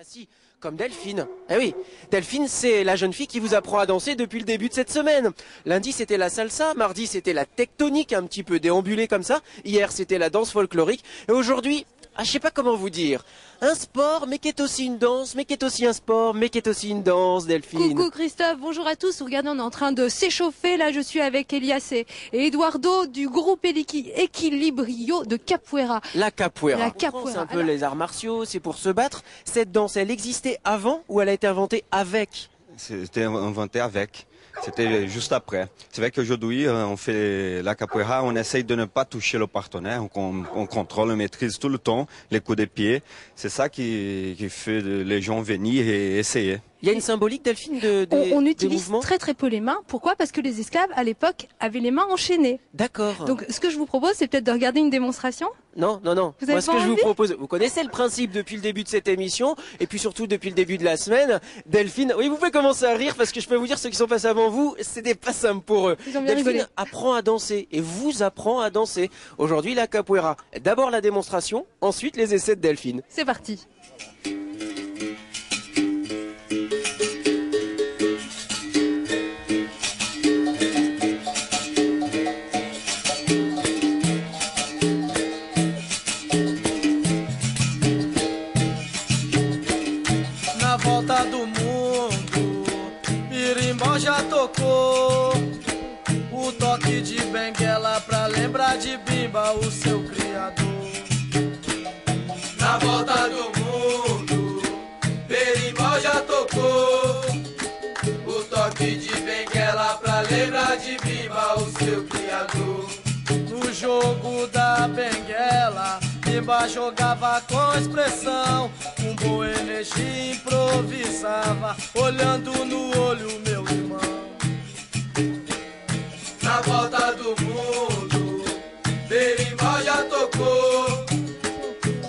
Ah si, comme Delphine. Eh oui, Delphine, c'est la jeune fille qui vous apprend à danser depuis le début de cette semaine. Lundi, c'était la salsa, mardi, c'était la tectonique, un petit peu déambulée comme ça. Hier, c'était la danse folklorique. Et aujourd'hui, je sais pas comment vous dire, un sport, mais qui est aussi une danse, mais qui est aussi un sport, mais qui est aussi une danse, Delphine. Coucou Christophe, bonjour à tous. Regardez, on est en train de s'échauffer. Là, je suis avec Elias et Eduardo du groupe Equilibrio de Capoeira. La capoeira. La capoeira. C'est un peu les arts martiaux, c'est pour se battre. Cette danse, elle existait avant ou elle a été inventée avec? C'était inventé avec. C'était juste après. C'est vrai qu'aujourd'hui, on fait la capoeira, on essaye de ne pas toucher le partenaire, on contrôle, on maîtrise tout le temps les coups de pied. C'est ça qui fait les gens venir et essayer. Il y a une symbolique, Delphine, on des utilise mouvements? très très peu les mains. Pourquoi? Parce que les esclaves, à l'époque, avaient les mains enchaînées. D'accord. Donc, ce que je vous propose, c'est peut-être de regarder une démonstration. Non. Vous avez Moi, ce pas que je vous envie propose, vous connaissez le principe depuis le début de cette émission, et puis surtout depuis le début de la semaine. Delphine, oui, vous pouvez commencer à rire, parce que je peux vous dire, ceux qui sont passés avant vous, c'était pas simple pour eux. Ils ont bien Delphine rigolé. apprend à danser, et vous apprend à danser. Aujourd'hui, la capoeira. D'abord la démonstration, ensuite les essais de Delphine. C'est parti. Na volta do mundo, birimbau já tocou. O toque de benguela pra lembrar de Bimba, o seu criador. Na volta do mundo, berimbau já tocou. O toque de benguela pra lembrar de Bimba, o seu criador. No jogo da benguela, Bimba jogava com expressão, com boa energia improvisava, olhando no olho meu irmão. Na volta do mundo, berimbau já tocou.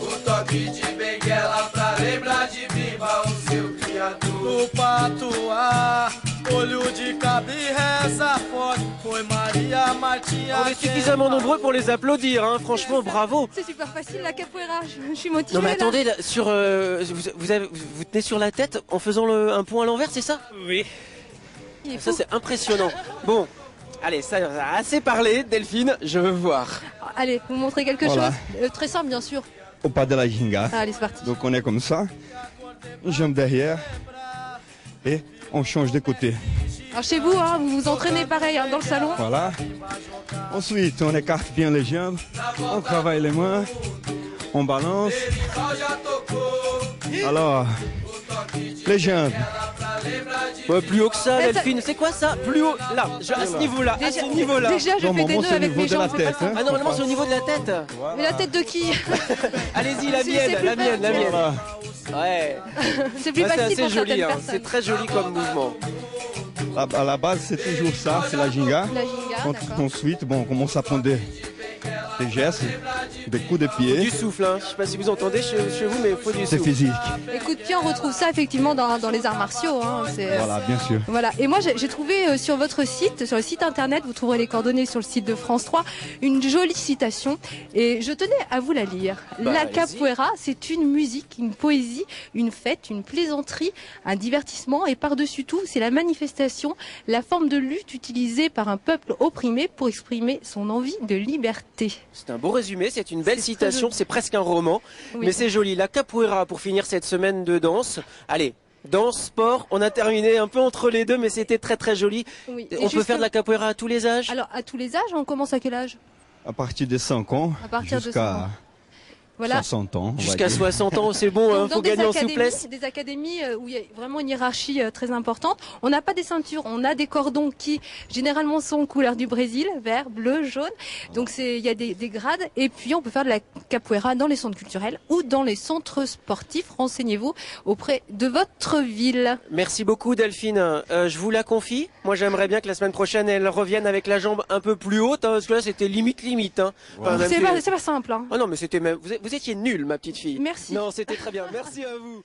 O toque de benguela pra lembrar de Bimba, o seu criador. No patuá, olho de cabra e reza forte, foi Maria Martinha. On est suffisamment nombreux pour les applaudir, hein. Franchement, bravo. C'est super facile la capoeira. Je suis motivée. Non mais là. attendez, là, vous tenez sur la tête en faisant un pont à l'envers, c'est ça? Oui. Il est Ça fou. c'est impressionnant. Bon, allez, ça a assez parlé, Delphine, je veux voir. Allez, vous montrez quelque Voilà. chose. Très simple, bien sûr. Au pas de la ginga. Allez, c'est parti. Donc on est comme ça, une jambe derrière et on change de côté. Alors chez vous, hein, vous vous entraînez pareil hein, dans le salon. Voilà. Ensuite, on écarte bien les jambes, on travaille les mains, on balance. Alors, les jambes. Ouais, plus haut que ça, Mais ça- Delphine, c'est quoi ça? Plus haut, là, à ce niveau-là, à ce niveau-là. Déjà, je fais des Normalement, nœuds c'est au avec niveau mes de la jambes, c'est pas tête, simple. Ah non, normalement c'est au niveau de la tête. Mais la tête de qui? Allez-y, la C'est mienne, plus la mienne, la mienne. Voilà. Ouais, C'est plus Bah, c'est facile assez pour joli, certaines hein. personnes. C'est très joli comme mouvement. À la base, c'est toujours ça, c'est la ginga. La ginga, d'accord. Ensuite, bon, on commence à prendre des gestes, des coups de Du pied. souffle, hein. Je sais pas si vous entendez chez vous, mais il faut du C'est souffle. physique. Écoute, puis on retrouve ça effectivement dans les arts martiaux. Hein. Voilà, bien sûr. Voilà. Et moi, j'ai trouvé sur votre site, sur le site internet, vous trouverez les coordonnées sur le site de France 3, une jolie citation. Et je tenais à vous la lire. Bah, La allez-y. capoeira, c'est une musique, une poésie, une fête, une plaisanterie, un divertissement. Et par-dessus tout, c'est la manifestation, la forme de lutte utilisée par un peuple opprimé pour exprimer son envie de liberté. C'est un beau résumé, c'est une belle C'est très citation, joli. c'est presque un roman, Oui. mais c'est joli. La capoeira pour finir cette semaine de danse. Allez, danse, sport, on a terminé un peu entre les deux, mais c'était très très joli. Oui. On peut faire de la capoeira à tous les âges? Alors, à tous les âges, on commence à quel âge? À partir de 5 ans À partir de 5 jusqu'à ans. Voilà. 60 ans. on va Jusqu'à dire. 60 ans, c'est bon, hein, Donc, faut gagner en souplesse. des académies où il y a vraiment une hiérarchie très importante. On n'a pas des ceintures, on a des cordons qui généralement sont couleur du Brésil, vert, bleu, jaune. Donc il y a des grades. Et puis on peut faire de la capoeira dans les centres culturels ou dans les centres sportifs. Renseignez-vous auprès de votre ville. Merci beaucoup Delphine. Je vous la confie. Moi j'aimerais bien que la semaine prochaine elle revienne avec la jambe un peu plus haute, hein, parce que là c'était limite. Hein. Enfin, même C'est pas simple. Hein. Oh non mais c'était même. Vous étiez nulle ma petite fille. Merci. Non c'était très bien. Merci à vous.